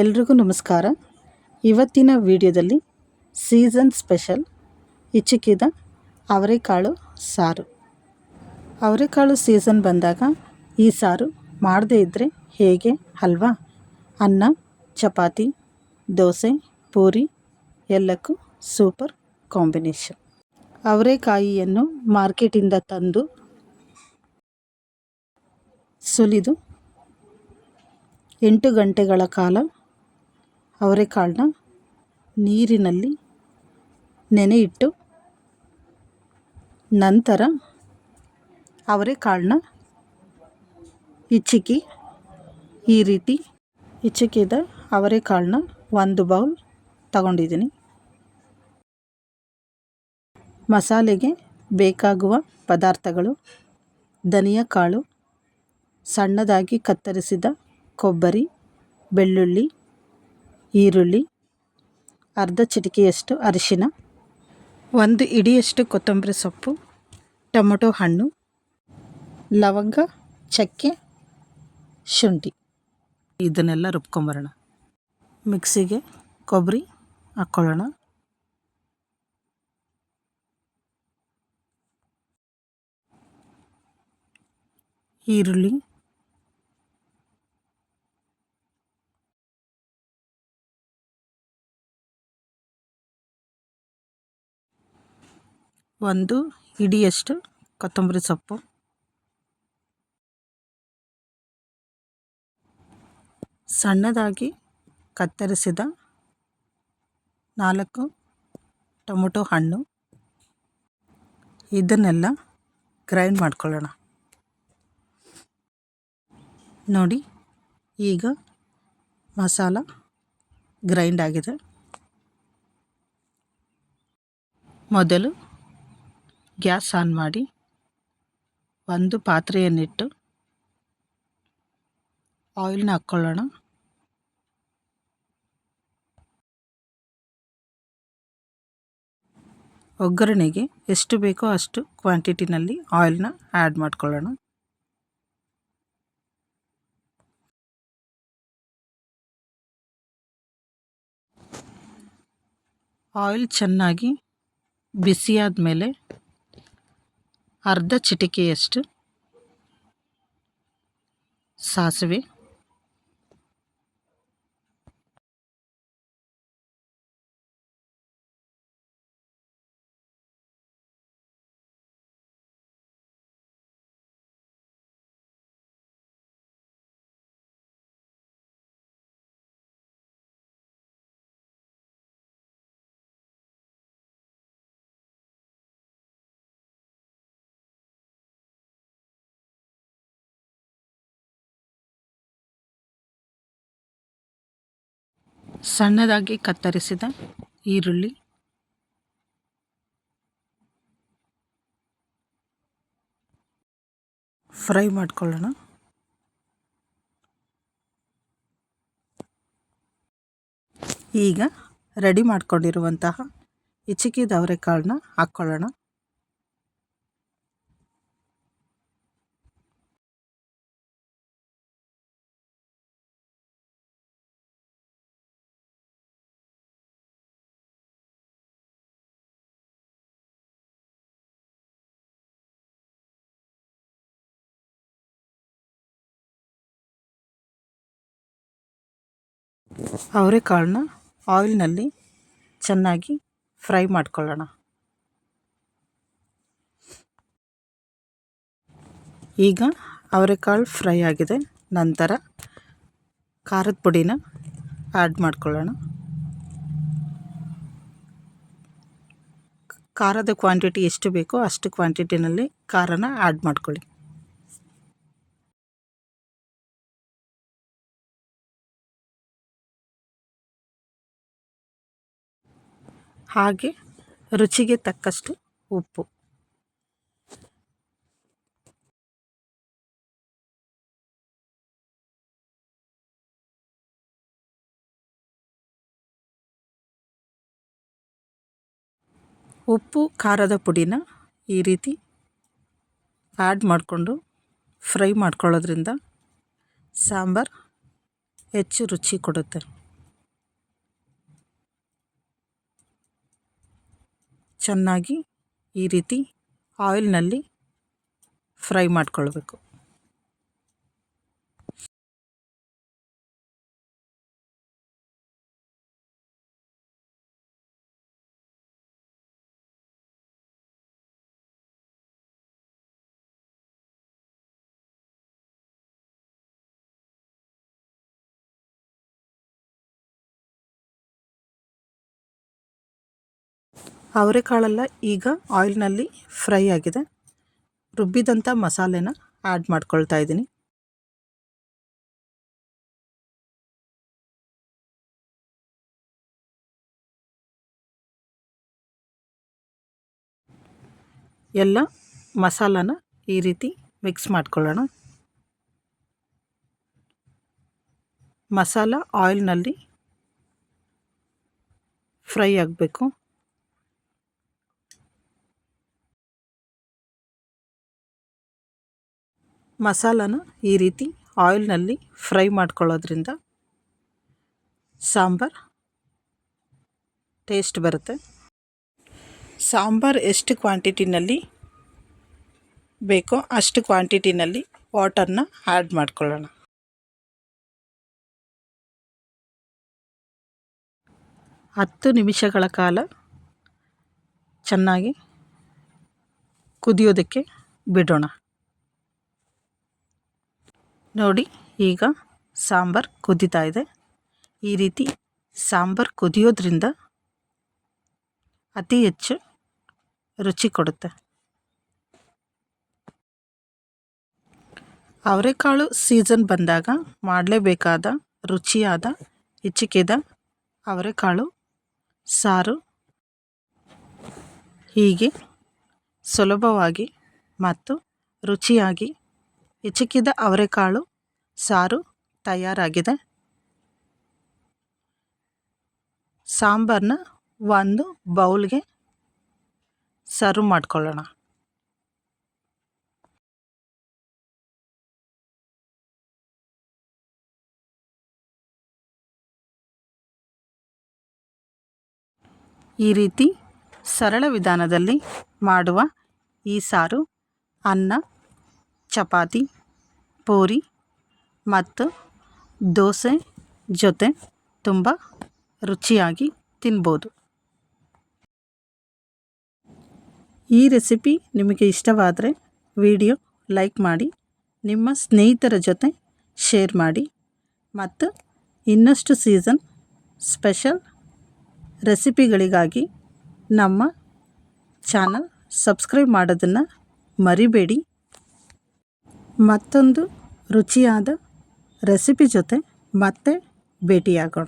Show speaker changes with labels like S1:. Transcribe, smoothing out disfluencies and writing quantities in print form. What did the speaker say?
S1: ಎಲ್ರಿಗೂ ನಮಸ್ಕಾರ. ಇವತ್ತಿನ ವಿಡಿಯೋದಲ್ಲಿ ಸೀಸನ್ ಸ್ಪೆಷಲ್ ಹಿಚುಕಿದ ಅವರೆಕಾಳು ಸಾರು. ಅವರೆಕಾಳು ಸೀಸನ್ ಬಂದಾಗ ಈ ಸಾರು ಮಾಡದೇ ಇದ್ದರೆ ಹೇಗೆ ಅಲ್ವಾ? ಅನ್ನ, ಚಪಾತಿ, ದೋಸೆ, ಪೂರಿ ಎಲ್ಲಕ್ಕೂ ಸೂಪರ್ ಕಾಂಬಿನೇಷನ್. ಅವರೆಕಾಯಿಯನ್ನು ಮಾರ್ಕೆಟಿಂದ ತಂದು ಸುಲಿದು 8 ಗಂಟೆಗಳ ಕಾಲ ಅವರೆಕಾಳನ್ನ ನೀರಿನಲ್ಲಿ ನೆನೆಯಿಟ್ಟು ನಂತರ ಅವರೆಕಾಳನ್ನ ಹಿಚುಕಿ ಈ ರೀತಿ ಹಿಚುಕಿದ ಅವರೆಕಾಳನ್ನ ಒಂದು ಬೌಲ್ ತಗೊಂಡಿದ್ದೀನಿ. ಮಸಾಲೆಗೆ ಬೇಕಾಗುವ ಪದಾರ್ಥಗಳು: ಧನಿಯಾ ಕಾಳು, ಸಣ್ಣದಾಗಿ ಕತ್ತರಿಸಿದ ಕೊಬ್ಬರಿ, ಬೆಳ್ಳುಳ್ಳಿ, ಈರುಳ್ಳಿ, ಅರ್ಧ ಚಿಟಿಕೆಯಷ್ಟು ಅರಿಶಿನ, 1 ಹಿಡಿಯಷ್ಟು ಕೊತ್ತಂಬರಿ ಸೊಪ್ಪು, ಟೊಮೊಟೊ ಹಣ್ಣು, ಲವಂಗ, ಚಕ್ಕೆ, ಶುಂಠಿ. ಇದನ್ನೆಲ್ಲ ರುಬ್ಕೊಂಬರೋಣ. ಮಿಕ್ಸಿಗೆ ಕೊಬ್ಬರಿ ಹಾಕ್ಕೊಳ್ಳೋಣ. ಈರುಳ್ಳಿ, ಒಂದು ಹಿಡಿಯಷ್ಟು ಕೊತ್ತಂಬರಿ ಸೊಪ್ಪು, ಸಣ್ಣದಾಗಿ ಕತ್ತರಿಸಿದ 4 ಟೊಮೊಟೊ ಹಣ್ಣು. ಇದನ್ನೆಲ್ಲ ಗ್ರೈಂಡ್ ಮಾಡ್ಕೊಳ್ಳೋಣ. ನೋಡಿ, ಈಗ ಮಸಾಲ ಗ್ರೈಂಡ್ ಆಗಿದೆ. ಮೊದಲು ಗ್ಯಾಸ್ ಆನ್ ಮಾಡಿ ಒಂದು ಪಾತ್ರೆಯನ್ನಿಟ್ಟು ಆಯಿಲ್ನ ಹಾಕ್ಕೊಳ್ಳೋಣ. ಒಗ್ಗರಣೆಗೆ ಎಷ್ಟು ಬೇಕೋ ಅಷ್ಟು ಕ್ವಾಂಟಿಟಿನಲ್ಲಿ ಆಯಿಲ್ನ ಆ್ಯಡ್ ಮಾಡ್ಕೊಳ್ಳೋಣ. ಆಯಿಲ್ ಚೆನ್ನಾಗಿ ಬಿಸಿಯಾದ ಮೇಲೆ ಅರ್ಧ ಚಿಟಿಕೆಯಷ್ಟು ಸಾಸಿವೆ, ಸಣ್ಣದಾಗಿ ಕತ್ತರಿಸಿದ ಈರುಳ್ಳಿ, ಫ್ರೈ ಮಾಡ್ಕೊಳ್ಳೋಣ. ಈಗ ರೆಡಿ ಮಾಡ್ಕೊಂಡಿರುವಂತಹ ಹಿಚುಕಿದ ಅವರೆಕಾಳನ್ನ ಹಾಕ್ಕೊಳ್ಳೋಣ. ಅವರೆಕಾಳನ್ನ ಆಯಿಲ್ನಲ್ಲಿ ಚೆನ್ನಾಗಿ ಫ್ರೈ ಮಾಡ್ಕೊಳ್ಳೋಣ. ಈಗ ಅವರೆಕಾಳು ಫ್ರೈ ಆಗಿದೆ. ನಂತರ ಖಾರದ ಪುಡಿನ ಆ್ಯಡ್ ಮಾಡ್ಕೊಳ್ಳೋಣ. ಖಾರದ ಕ್ವಾಂಟಿಟಿ ಎಷ್ಟು ಬೇಕೋ ಅಷ್ಟು ಕ್ವಾಂಟಿಟಿನಲ್ಲಿ ಖಾರನ ಆ್ಯಡ್ ಮಾಡ್ಕೊಳ್ಳಿ. ಹಾಗೆ ರುಚಿಗೆ ತಕ್ಕಷ್ಟು ಉಪ್ಪು. ಉಪ್ಪು ಖಾರದ ಪುಡಿನ ಈ ರೀತಿ ಆ್ಯಡ್ ಮಾಡಿಕೊಂಡು ಫ್ರೈ ಮಾಡ್ಕೊಳ್ಳೋದ್ರಿಂದ ಸಾಂಬಾರು ಹೆಚ್ಚು ರುಚಿ ಕೊಡುತ್ತೆ. ಚೆನ್ನಾಗಿ ಈ ರೀತಿ ಆಯಿಲ್ನಲ್ಲಿ ಫ್ರೈ ಮಾಡ್ಕೊಳ್ಬೇಕು. ಅವರೆಕಾಳೆಲ್ಲ ಈಗ ಆಯಿಲ್ನಲ್ಲಿ ಫ್ರೈ ಆಗಿದೆ. ರುಬ್ಬಿದಂಥ ಮಸಾಲೆನ ಆ್ಯಡ್ ಮಾಡ್ಕೊಳ್ತಾ ಇದ್ದೀನಿ. ಎಲ್ಲ ಮಸಾಲಾನ ಈ ರೀತಿ ಮಿಕ್ಸ್ ಮಾಡ್ಕೊಳ್ಳೋಣ. ಮಸಾಲ ಆಯಿಲ್ನಲ್ಲಿ ಫ್ರೈ ಆಗಬೇಕು. ಮಸಾಲಾನ ಈ ರೀತಿ ಆಯಿಲ್ನಲ್ಲಿ ಫ್ರೈ ಮಾಡ್ಕೊಳ್ಳೋದ್ರಿಂದ ಸಾಂಬಾರು ಟೇಸ್ಟ್ ಬರುತ್ತೆ. ಸಾಂಬಾರು ಎಷ್ಟು ಕ್ವಾಂಟಿಟಿನಲ್ಲಿ ಬೇಕೋ ಅಷ್ಟು ಕ್ವಾಂಟಿಟಿನಲ್ಲಿ ವಾಟರ್ನ ಆ್ಯಡ್ ಮಾಡ್ಕೊಳ್ಳೋಣ. ಹತ್ತು ನಿಮಿಷಗಳ ಕಾಲ ಚೆನ್ನಾಗಿ ಕುದಿಯೋದಕ್ಕೆ ಬಿಡೋಣ. ನೋಡಿ, ಈಗ ಸಾಂಬಾರು ಕುದೀತಾ ಇದೆ. ಈ ರೀತಿ ಸಾಂಬಾರು ಕುದಿಯೋದ್ರಿಂದ ಅತಿ ಹೆಚ್ಚು ರುಚಿ ಕೊಡುತ್ತೆ. ಅವರೆಕಾಳು ಸೀಸನ್ ಬಂದಾಗ ಮಾಡಲೇಬೇಕಾದ ರುಚಿಯಾದ ಹಿಚಕಿದ ಅವರೆಕಾಳು ಸಾರು ಹೀಗೆ ಸುಲಭವಾಗಿ ಮತ್ತು ರುಚಿಯಾಗಿ ಹಿಚಕಿದ ಅವರೆಕಾಳು ಸಾರು ತಯಾರಾಗಿದೆ. ಸಾಂಬಾರನ್ನ ಒಂದು ಬೌಲ್ಗೆ ಸರ್ವ್ ಮಾಡ್ಕೊಳ್ಳೋಣ. ಈ ರೀತಿ ಸರಳ ವಿಧಾನದಲ್ಲಿ ಮಾಡುವ ಈ ಸಾರು ಅನ್ನ, ಚಪಾತಿ, ಪೂರಿ ಮತ್ತು ದೋಸೆ ಜೊತೆ ತುಂಬ ರುಚಿಯಾಗಿ ತಿನ್ಬೋದು. ಈ ರೆಸಿಪಿ ನಿಮಗೆ ಇಷ್ಟವಾದರೆ ವಿಡಿಯೋ ಲೈಕ್ ಮಾಡಿ, ನಿಮ್ಮ ಸ್ನೇಹಿತರ ಜೊತೆ ಶೇರ್ ಮಾಡಿ ಮತ್ತು ಇನ್ನಷ್ಟು ಸೀಸನ್ ಸ್ಪೆಷಲ್ ರೆಸಿಪಿಗಳಿಗಾಗಿ ನಮ್ಮ ಚಾನಲ್ ಸಬ್ಸ್ಕ್ರೈಬ್ ಮಾಡೋದನ್ನು ಮರಿಬೇಡಿ. ಮತ್ತೊಂದು ರುಚಿಯಾದ ರೆಸಿಪಿ ಜೊತೆ ಮತ್ತೆ ಭೇಟಿಯಾಗೋಣ.